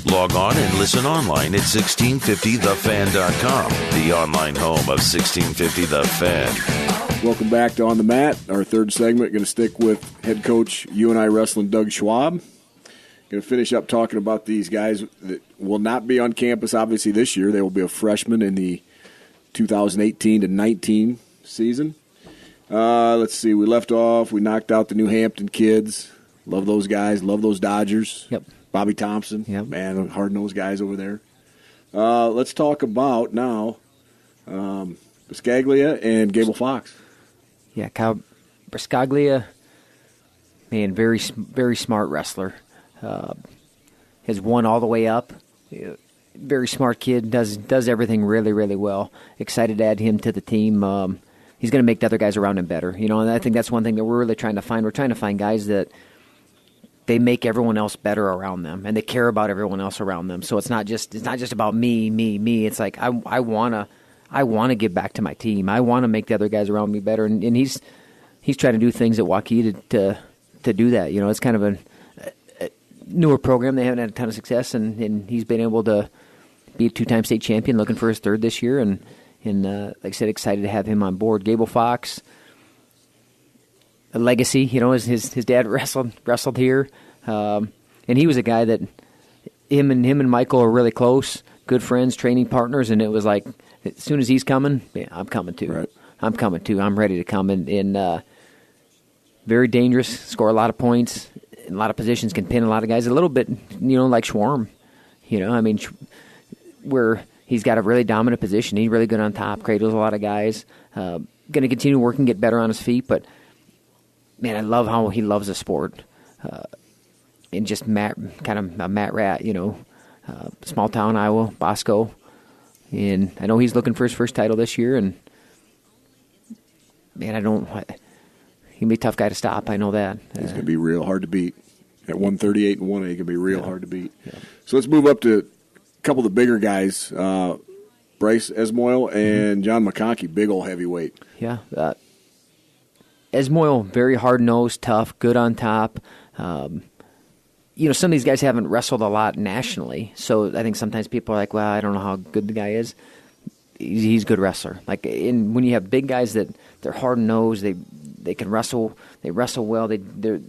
Log on and listen online at 1650thefan.com, the online home of 1650 The Fan. Welcome back to On the Mat. Our third segment, going to stick with head coach UNI Wrestling Doug Schwab. Going to finish up talking about these guys that will not be on campus, obviously, this year. They will be a freshman in the 2018 to 19 season. Let's see. We left off. We knocked out the New Hampton kids. Love those guys. Love those Dodgers. Yep. Bobby Thompson. Yep. Man, hard-nosed guys over there. Let's talk about now Biscaglia and Gable Fox. Yeah, Kyle Biscaglia, man, very, very smart wrestler. Has won all the way up. Very smart kid. Does everything really, really well. Excited to add him to the team. He's going to make the other guys around him better. And I think that's one thing that we're really trying to find. We're trying to find guys that they make everyone else better around them, and they care about everyone else around them. So it's not just about me. It's like I want to give back to my team. I want to make the other guys around me better. And he's trying to do things at Waukee to do that. It's kind of a newer program. They haven't had a ton of success, and he's been able to be a two-time state champion, looking for his third this year, and like I said, excited to have him on board. Gable Fox, a legacy, his dad wrestled here, and he was a guy that him and Michael are really close, good friends, training partners, and it was like, as soon as he's coming, yeah, I'm coming too. Right. I'm coming too. I'm ready to come, and very dangerous, score a lot of points. In a lot of positions, can pin a lot of guys. A little bit, like Schwarm. Where he's got a really dominant position. He's really good on top, cradles a lot of guys. Going to continue working, get better on his feet. But, man, I love how he loves the sport. And just kind of a Matt Rat, small town Iowa, Bosco. And I know he's looking for his first title this year. And, man, he'll be a tough guy to stop. I know that. He's going to be real hard to beat. At 138 and 1A, he can be real hard to beat. Yeah. So let's move up to a couple of the bigger guys. Bryce Esmoil and John McConkey, big old heavyweight. Yeah. Esmoil, very hard-nosed, tough, good on top. Some of these guys haven't wrestled a lot nationally, so I think sometimes people are like, well, I don't know how good the guy is. He's a good wrestler. When you have big guys that they're hard-nosed, they can wrestle. They wrestle well. They're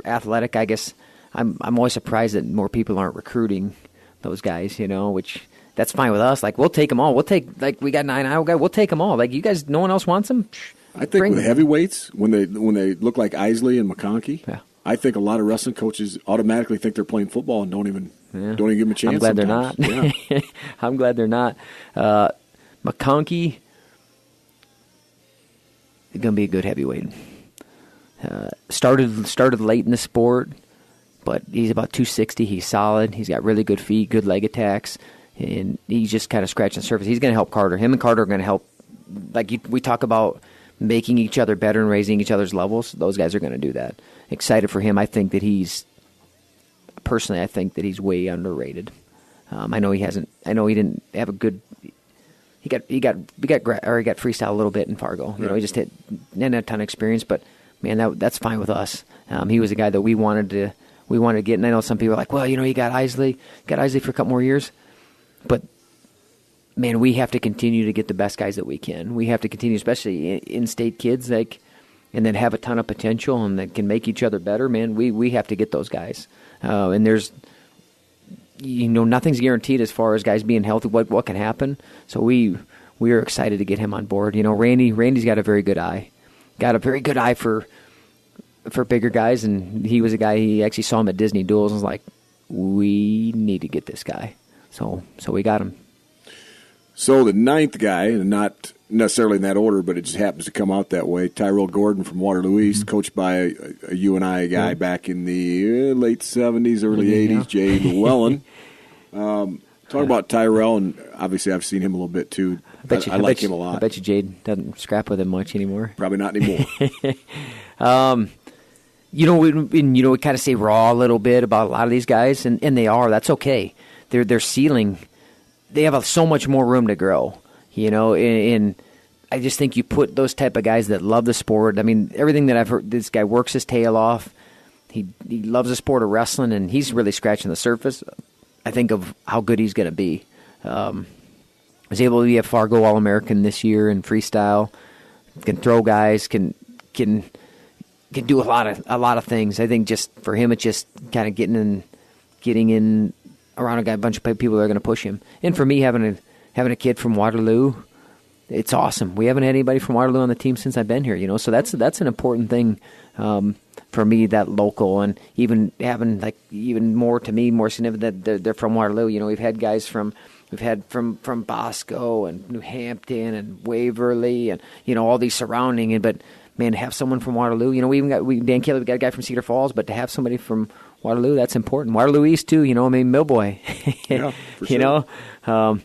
athletic. I guess I'm always surprised that more people aren't recruiting those guys. Which that's fine with us. We'll take them all. We got 9 Iowa guys. We'll take them all. You guys, no one else wants them. I think with heavyweights, when they look like Isley and McConkey, yeah. I think a lot of wrestling coaches automatically think they're playing football and don't even give them a chance. I'm glad sometimes. they're not. Yeah. I'm glad they're not. McConkey is going to be a good heavyweight. Started late in the sport, but he's about 260. He's solid. He's got really good feet, good leg attacks, and he's just kind of scratching the surface. He's going to help Carter. Him and Carter are going to help. We talk about making each other better and raising each other's levels, those guys are going to do that. Excited for him. I think that he's way underrated. I know he didn't have a good. He got freestyle a little bit in Fargo. You know, he just didn't have a ton of experience, but man, that's fine with us. He was a guy that we wanted to get, and I know some people are like, well, you know, you got Isley for a couple more years, but man, we have to continue to get the best guys that we can. We have to continue, especially in-state kids, and then have a ton of potential and that can make each other better. Man, we have to get those guys, and there's, you know, nothing's guaranteed as far as guys being healthy. What can happen? So we are excited to get him on board. You know, Randy's got a very good eye, for bigger guys, and he was a guy. He actually saw him at Disney Duels and was like, we need to get this guy. So we got him. So the ninth guy, and not necessarily in that order, but it just happens to come out that way, Tyrell Gordon from Waterloo East, coached by a UNI guy back in the late 70s, early 80s, Jay Llewellyn. Talk about Tyrell, and obviously I've seen him a little bit too. I like him a lot. I bet you Jade doesn't scrap with him much anymore. Probably not anymore. You know, we kind of say raw a little bit about a lot of these guys, and they are. That's okay. Their ceiling, they have so much more room to grow. You know, and I just think you put those type of guys that love the sport. I mean, everything that I've heard, this guy works his tail off. He loves the sport of wrestling, and he's really scratching the surface, I think, of how good he's going to be. Was able to be a Fargo All-American this year in freestyle. Can throw guys. Can do a lot of things. I think just for him, it's just kind of getting in around a bunch of people that are going to push him. And for me, having a kid from Waterloo, it's awesome. We haven't had anybody from Waterloo on the team since I've been here. You know, so that's an important thing for me. That local, and even having even more significant that they're from Waterloo. You know, we've had guys from Bosco and New Hampton and Waverly and, you know, all these surrounding. But man, to have someone from Waterloo, you know, Dan Kelly, we got a guy from Cedar Falls, but to have somebody from Waterloo, that's important. Waterloo East too, you know, I mean, Millboy. Yeah, for sure. You know,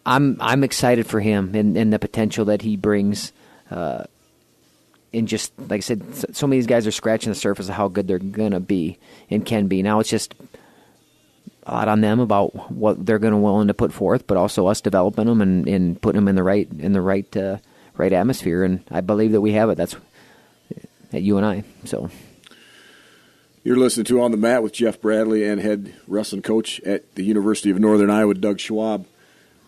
I'm excited for him and the potential that he brings. And just like I said, so many of these guys are scratching the surface of how good they're gonna be and can be. Now it's just a lot on them about what they're gonna willing to put forth, but also us developing them and putting them in the right atmosphere. And I believe that we have it. That's at UNI. So. You're listening to On the Mat with Jeff Bradley and head wrestling coach at the University of Northern Iowa, Doug Schwab.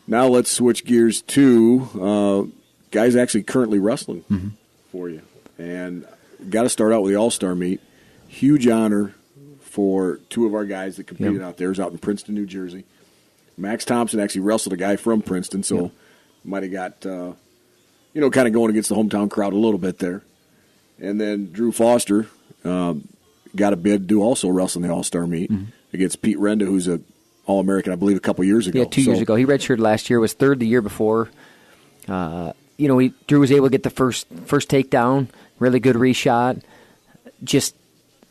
Now let's switch gears to guys actually currently wrestling for you. And got to start out with the All-Star meet. Huge honor for two of our guys that competed out there. It was out in Princeton, New Jersey. Max Thompson actually wrestled a guy from Princeton, so might have got, kind of going against the hometown crowd a little bit there. And then Drew Foster got a bid to also wrestle in the All-Star meet against Pete Renda, who's an All-American, I believe, a couple years ago. Yeah, 2 years ago. He redshirted last year, was third the year before. Drew was able to get the first takedown, really good reshot, just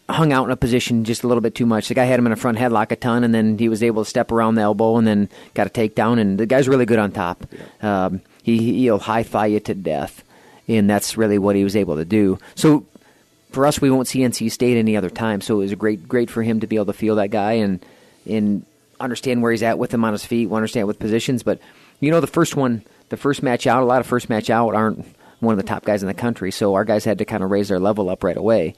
hung out in a position just a little bit too much. The guy had him in a front headlock a ton, and then he was able to step around the elbow and then got a takedown, and the guy's really good on top. Yeah. He'll high-thigh you to death, and that's really what he was able to do. So for us, we won't see NC State any other time, so it was great for him to be able to feel that guy and understand where he's at with him on his feet, understand with positions. But, the first match out, a lot of first match out aren't one of the top guys in the country, so our guys had to kind of raise their level up right away.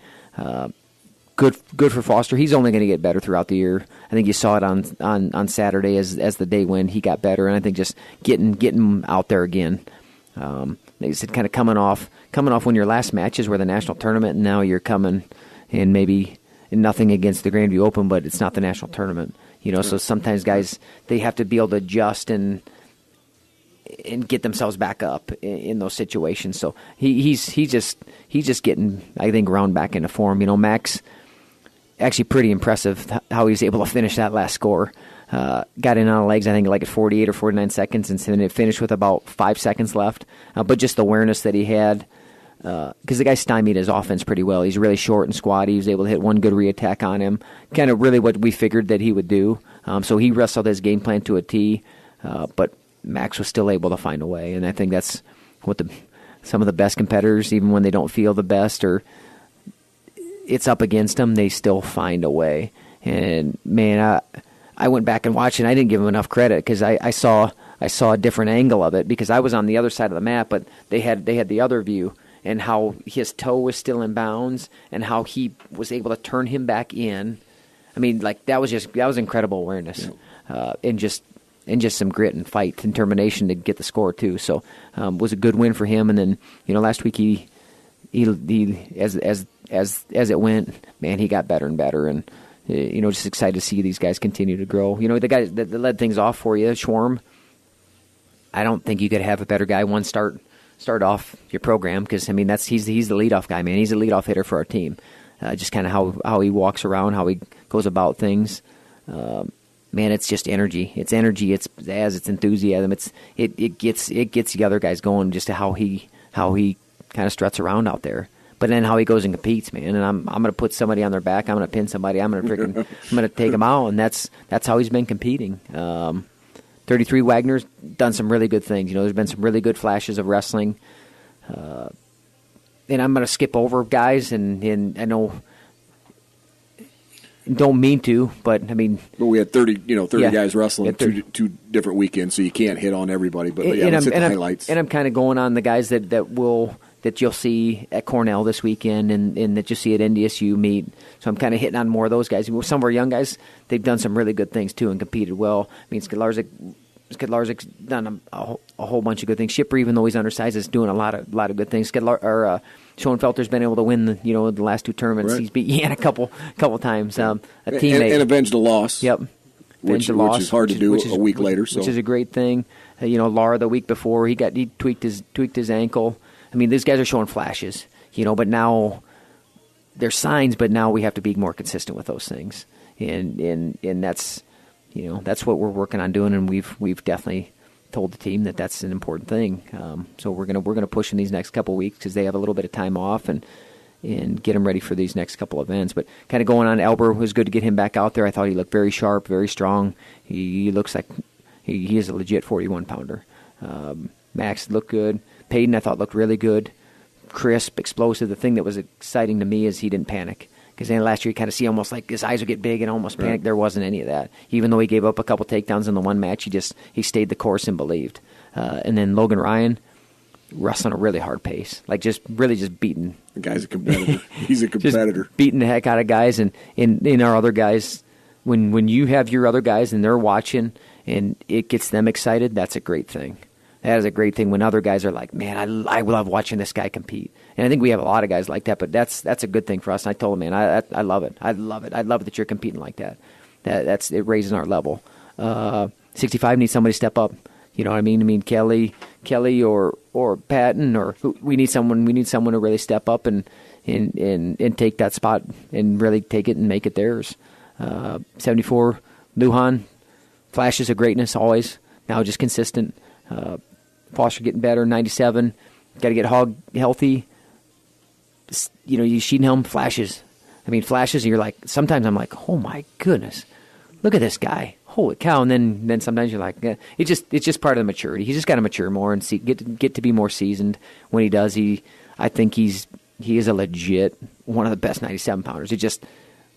Good for Foster. He's only going to get better throughout the year. I think you saw it on Saturday as the day went. He got better, and I think just getting him out there again. Like I said, kind of coming off when your last matches were the national tournament, and now you're coming and maybe nothing against the Grandview Open, but it's not the national tournament. So sometimes guys, they have to be able to adjust and get themselves back up in those situations. So he's just getting, I think, round back into form. Max, actually pretty impressive how he was able to finish that last score. Got in on the legs, I think, like at 48 or 49 seconds, and then it finished with about 5 seconds left. But just the awareness that he had, because the guy stymied his offense pretty well. He's really short and squatty. He was able to hit one good re-attack on him, kind of really what we figured that he would do. So he wrestled his game plan to a T, but Max was still able to find a way, and I think that's what some of the best competitors, even when they don't feel the best or it's up against them, they still find a way. And man, I went back and watched, and I didn't give them enough credit because I saw a different angle of it because I was on the other side of the mat, but they had the other view and how his toe was still in bounds and how he was able to turn him back in. I mean, like that was incredible awareness, and just some grit and fight and determination to get the score too. So was a good win for him. And then last week he as it went, man, he got better and better. And just excited to see these guys continue to grow. The guy that led things off for you, Schwarm. I don't think you could have a better guy start off your program because he's the leadoff guy, man. He's a leadoff hitter for our team. Just kind of how he walks around, how he goes about things. Man, it's just energy. It's energy. It's pizzazz. It's enthusiasm. It gets the other guys going. Just to how he kind of struts around out there. But then how he goes and competes, man. And I'm going to put somebody on their back. I'm going to pin somebody. I'm going to take them out. And that's how he's been competing. 33 Wagner's done some really good things. There's been some really good flashes of wrestling. And I'm going to skip over guys, and I know don't mean to, but I mean. But we had 30 guys wrestling two different weekends, so you can't hit on everybody. But let's hit the highlights. And I'm kind of going on the guys that you'll see at Cornell this weekend and that you see at NDSU meet. So I'm kind of hitting on more of those guys. Some of our young guys, they've done some really good things too and competed well. I mean, Skidlarzik's done a whole bunch of good things. Shipper, even though he's undersized, is doing a lot of good things. Schoenfelter's been able to win the last two tournaments. Right. He's beat Yan a couple times. A teammate and avenged a loss. Yep, which is hard to do a week later. So. Which is a great thing. Lara the week before he tweaked his ankle. I mean, these guys are showing flashes, but now there's signs. But now we have to be more consistent with those things, and that's what we're working on doing, and we've definitely told the team that that's an important thing. So we're gonna push in these next couple of weeks because they have a little bit of time off and get them ready for these next couple of events. But kind of going on, Elber was good to get him back out there. I thought he looked very sharp, very strong. He looks like he is a legit 41-pounder. Max looked good. Payton, I thought, looked really good. Crisp, explosive. The thing that was exciting to me is he didn't panic. Because then last year you kind of see almost like his eyes would get big and almost panic. Right. There wasn't any of that. Even though he gave up a couple takedowns in the one match, he stayed the course and believed. And then Logan Ryan, wrestling a really hard pace. Like just beating. The guy's a competitor. He's a competitor. Just beating the heck out of guys. And in our other guys, when you have your other guys and they're watching and it gets them excited, that's a great thing. That is a great thing when other guys are like, man, I love watching this guy compete. And I think we have a lot of guys like that, but that's a good thing for us. And I told him, man, I love it. I love it. I love that you're competing like that. It raises our level. 65 needs somebody to step up. You know what I mean? I mean, Kelly or Patton we need someone to really step up and take that spot and really take it and make it theirs. 74, Lujan, flashes of greatness always. Now just consistent. Foster getting better. 97, got to get Hogg healthy. You Sheedenhelm flashes. I mean, flashes. And you're like, sometimes I'm like, oh my goodness, look at this guy. Holy cow! And then sometimes you're like, it's just part of the maturity. He's just got to mature more and get to be more seasoned. When he does, I think he is a legit one of the best 97-pounders.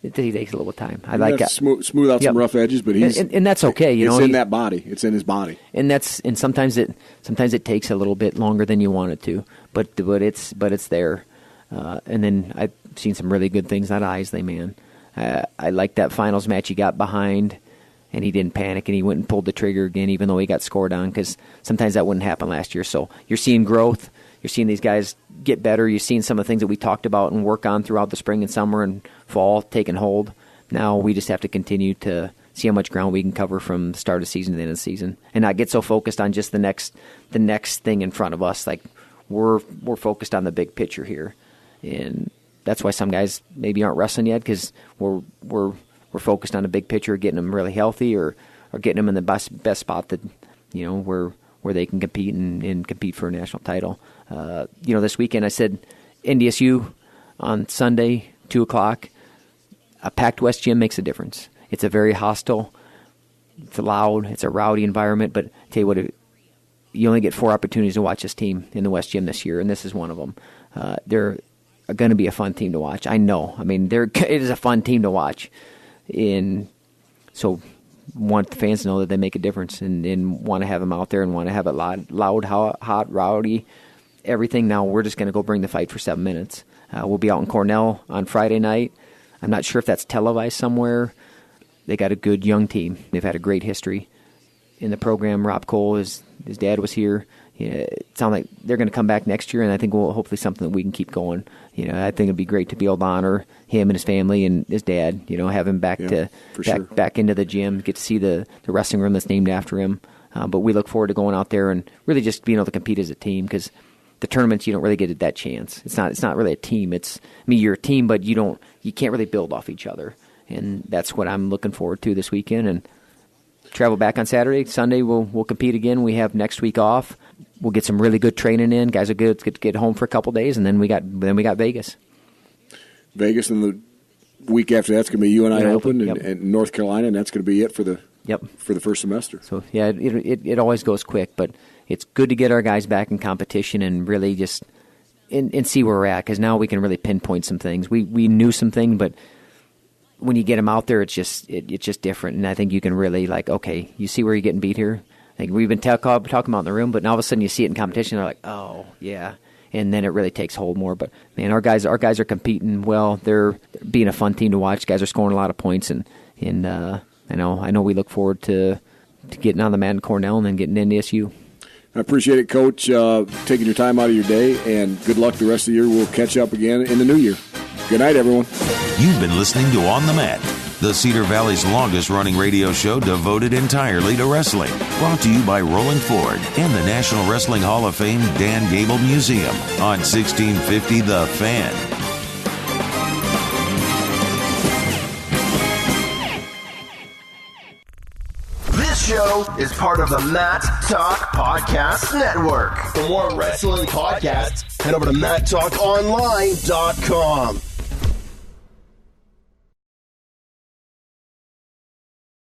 It takes a little time. I like that. Smooth out some rough edges, but and that's okay. It's in that body. It's in his body. And sometimes it takes a little bit longer than you want it to, but it's there. And then I've seen some really good things out of Isley, man. I like that finals match he got behind, and he didn't panic, and he went and pulled the trigger again, even though he got scored on, because sometimes that wouldn't happen last year. So you're seeing growth. You're seeing these guys get better. You're seeing some of the things that we talked about and work on throughout the spring and summer and fall taking hold. Now we just have to continue to see how much ground we can cover from the start of the season to the end of the season, and not get so focused on just the next thing in front of us. Like we're focused on the big picture here, and that's why some guys maybe aren't wrestling yet, because we're focused on the big picture, getting them really healthy or getting them in the best spot that where they can compete and compete for a national title. This weekend I said NDSU on Sunday, 2:00. A packed West gym makes a difference. It's a very hostile, it's loud, it's a rowdy environment, but I tell you what, you only get 4 opportunities to watch this team in the West Gym this year, and this is one of them. They're going to be a fun team to watch. I know. I mean, it is a fun team to watch. So want the fans to know that they make a difference and want to have them out there and want to have it loud, hot, rowdy, everything. Now we're just going to go bring the fight for 7 minutes. We'll be out in Cornell on Friday night. I'm not sure if that's televised somewhere. They got a good young team. They've had a great history in the program. Rob Cole, his dad was here. It sounds like they're going to come back next year, and I think we'll hopefully something that we can keep going. I think it'd be great to be able to honor him and his family and his dad. Have him back back into the gym, get to see the wrestling room that's named after him. But we look forward to going out there and really just being able to compete as a team, because the tournaments you don't really get that chance. It's not really a team. You're a team, but you can't really build off each other, and that's what I'm looking forward to this weekend. And travel back on Saturday. Sunday we'll compete again. We have next week off. We'll get some really good training in. Guys are good to get home for a couple days, and then we got Vegas. Vegas, and the week after that's going to be UNI Open yep. and North Carolina, and that's going to be it for the first semester. So yeah, it always goes quick, but it's good to get our guys back in competition and really just and see where we're at, because now we can really pinpoint some things. We knew some things, but when you get them out there, it's just different, and I think you can really okay, you see where you're getting beat here. I think we've been talking about in the room, but now all of a sudden you see it in competition, they're like, oh yeah, and then it really takes hold more. But man, our guys are competing well. They're being a fun team to watch. Guys are scoring a lot of points, and I know we look forward to getting on the mat in Cornell and then getting into SU. I appreciate it, Coach, taking your time out of your day, and good luck the rest of the year. We'll catch up again in the new year. Good night, everyone. You've been listening to On the Mat, the Cedar Valley's longest-running radio show devoted entirely to wrestling. Brought to you by Rolling Ford and the National Wrestling Hall of Fame Dan Gable Museum on 1650 The Fan. This show is part of the Matt Talk Podcast Network. For more wrestling podcasts, head over to MattTalkOnline.com.